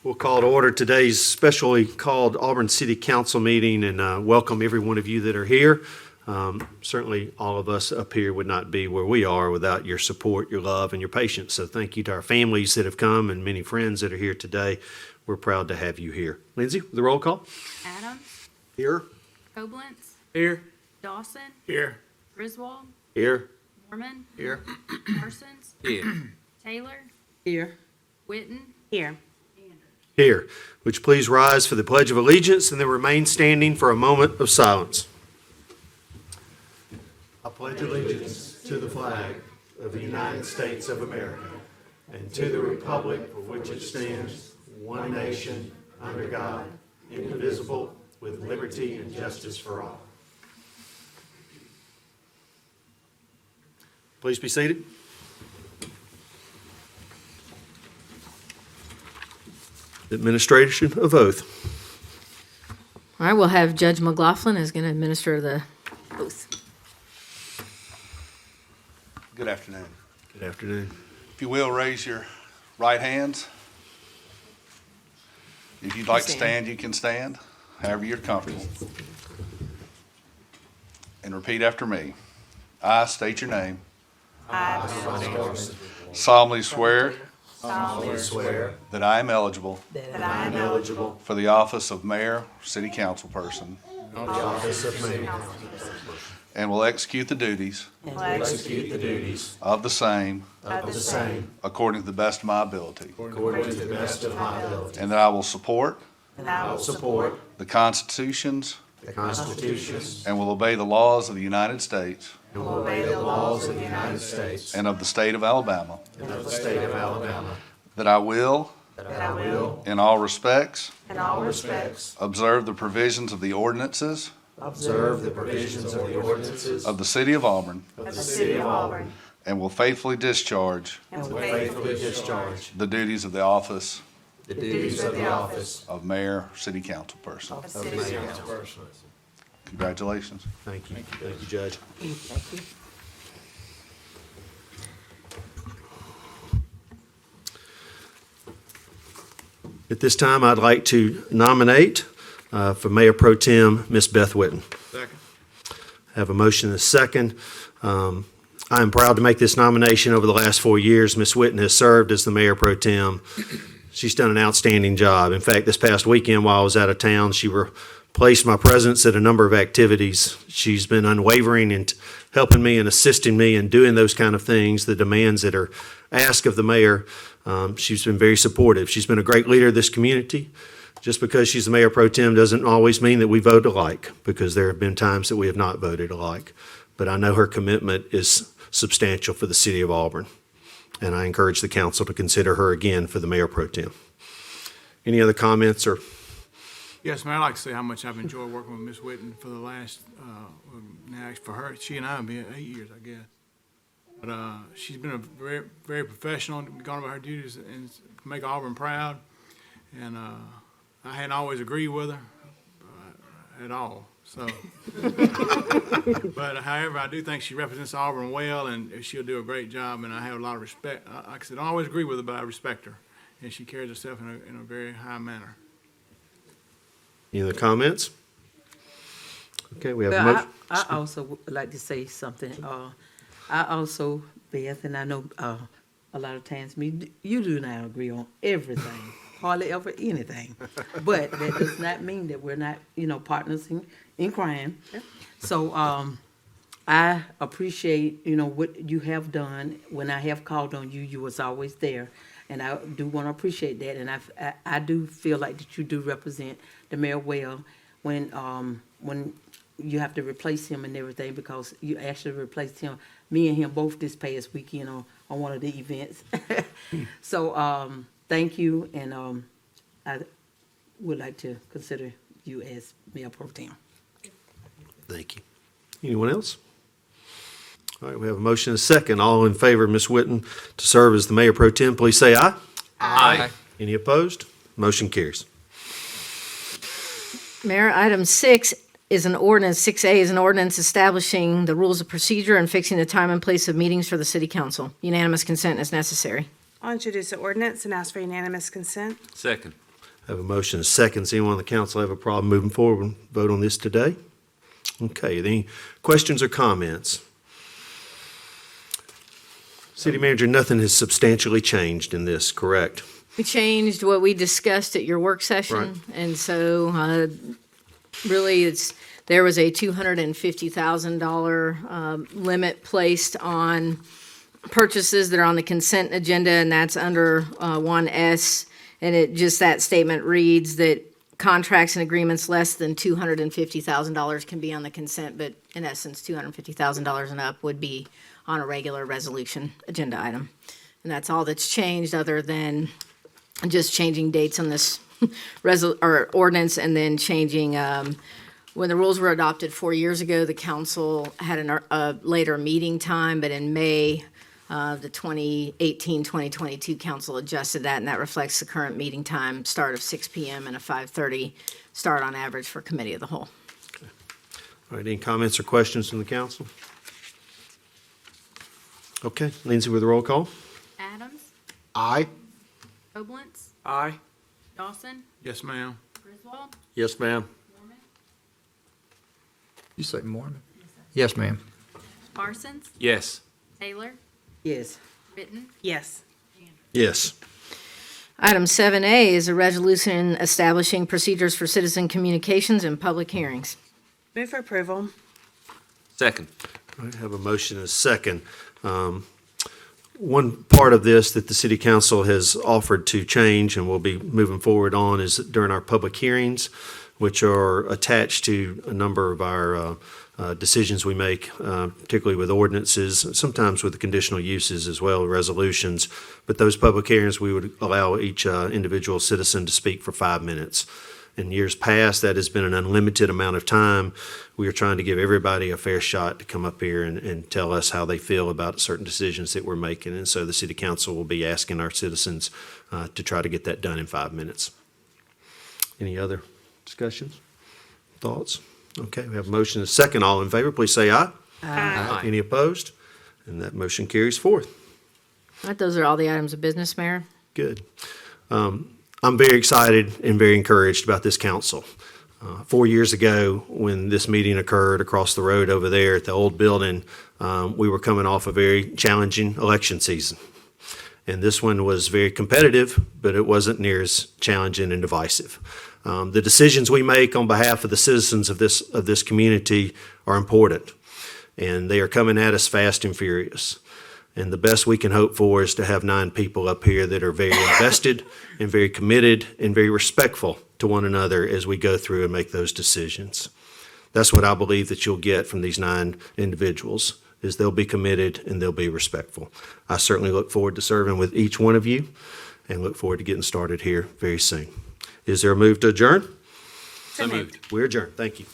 We'll call to order today's specially called Auburn City Council meeting and welcome every one of you that are here. Certainly all of us up here would not be where we are without your support, your love, and your patience. So thank you to our families that have come and many friends that are here today. We're proud to have you here. Lindsay, the roll call. Adams. Here. Koblenz. Here. Dawson. Here. Griswold. Here. Mormon. Here. Parsons. Here. Taylor. Here. Witten. Here. Here. Would you please rise for the Pledge of Allegiance and then remain standing for a moment of silence. I pledge allegiance to the flag of the United States of America and to the republic for which it stands, one nation, under God, indivisible, with liberty and justice for all. Please be seated. Administration of oath. All right, we'll have Judge McLaughlin is going to administer the oath. Good afternoon. Good afternoon. If you will, raise your right hands. If you'd like to stand, you can stand, however you're comfortable. And repeat after me. I state your name. Solemnly swear that I am eligible for the office of Mayor, City Council Person, and will execute the duties of the same according to the best of my ability. And that I will support the constitutions and will obey the laws of the United States and of the state of Alabama. That I will, in all respects, observe the provisions of the ordinances of the city of Auburn, and will faithfully discharge the duties of the office of Mayor, City Council Person. Congratulations. Thank you. Thank you, Judge. Thank you. At this time, I'd like to nominate for Mayor Pro Tem, Ms. Beth Witten. Second. Have a motion and a second. I am proud to make this nomination. Over the last 4 years, Ms. Witten has served as the Mayor Pro Tem. She's done an outstanding job. In fact, this past weekend while I was out of town, she replaced my presence at a number of activities. She's been unwavering in helping me and assisting me in doing those kind of things, the demands that are asked of the mayor. She's been very supportive. She's been a great leader of this community. Just because she's the Mayor Pro Tem doesn't always mean that we vote alike, because there have been times that we have not voted alike. But I know her commitment is substantial for the city of Auburn, and I encourage the council to consider her again for the Mayor Pro Tem. Any other comments or? Yes, Mayor, I'd like to say how much I've enjoyed working with Ms. Witten for the last, now for her, she and I have been 8 years, I guess. But she's been a very, very professional, gone about her duties and make Auburn proud. And I hadn't always agreed with her at all. So, but however, I do think she represents Auburn well, and she'll do a great job. And I have a lot of respect. Like I said, I don't always agree with her, but I respect her, and she carries herself in a very high manner. Any other comments? Okay, we have a Well, motion. I also would like to say something. I also, Beth, and I know a lot of times you do not agree on everything, hardly ever anything. But that does not mean that we're not, partners in crime. So I appreciate, what you have done. When I have called on you, you was always there. And I do want to appreciate that. And I do feel like that you do represent the mayor well when you have to replace him and everything, because you actually replaced him, me and him both this past weekend on one of the events. So thank you, and I would like to consider you as Mayor Pro Tem. Thank you. Anyone else? All right, we have a motion and a second. All in favor of Ms. Witten to serve as the Mayor Pro Tem, please say aye. Aye. Any opposed? Motion carries. Mayor, item 6 is an ordinance, 6A is an ordinance establishing the rules of procedure and fixing the time and place of meetings for the city council. Unanimous consent is necessary. I'll introduce the ordinance and ask for unanimous consent. Second. I have a motion and a second. Does anyone on the council have a problem moving forward and vote on this today? Okay, any questions or comments? City Manager, nothing has substantially changed in this, correct? We changed what we discussed at your work session, Right. and so really there was a $250,000 limit placed on purchases that are on the consent agenda, and that's under 1S. And that statement reads that contracts and agreements less than $250,000 can be on the consent, but in essence, $250,000 and up would be on a regular resolution agenda item. And that's all that's changed, other than just changing dates on this ordinance, and then changing, when the rules were adopted 4 years ago, the council had a later meeting time, but in May, the 2018-2022 council adjusted that, and that reflects the current meeting time, start of 6 PM and a 5:30 start on average for committee of the whole. All right, any comments or questions from the council? Okay, Lindsay with a roll call. Adams, Aye. Koblenz, Aye. Dawson, Yes, ma'am. Griswold, Yes, ma'am. Mormon, You say Mormon? Yes, ma'am. Parsons, Yes. Taylor, Yes. Witten, Yes. Yes. Item 7A is a resolution establishing procedures for citizen communications and public hearings. Move for approval. Second. All right, have a motion and a second. One part of this that the city council has offered to change and will be moving forward on is during our public hearings, which are attached to a number of our decisions we make, particularly with ordinances, sometimes with the conditional uses as well, resolutions. But those public hearings, we would allow each individual citizen to speak for 5 minutes. In years past, that has been an unlimited amount of time. We are trying to give everybody a fair shot to come up here and tell us how they feel about certain decisions that we're making. And so the city council will be asking our citizens to try to get that done in 5 minutes. Any other discussions, thoughts? Okay, we have a motion and a second. All in favor, please say aye. Aye. Any opposed? And that motion carries forth. All right, those are all the items of business, Mayor. Good. I'm very excited and very encouraged about this council. 4 years ago, when this meeting occurred across the road over there at the old building, we were coming off a very challenging election season. And this one was very competitive, but it wasn't near as challenging and divisive. The decisions we make on behalf of the citizens of this community are important, and they are coming at us fast and furious. And the best we can hope for is to have 9 people up here that are very invested and very committed and very respectful to one another as we go through and make those decisions. That's what I believe that you'll get from these 9 individuals, is they'll be committed and they'll be respectful. I certainly look forward to serving with each one of you and look forward to getting started here very soon. Is there a move to adjourn? So moved. We're adjourned. Thank you.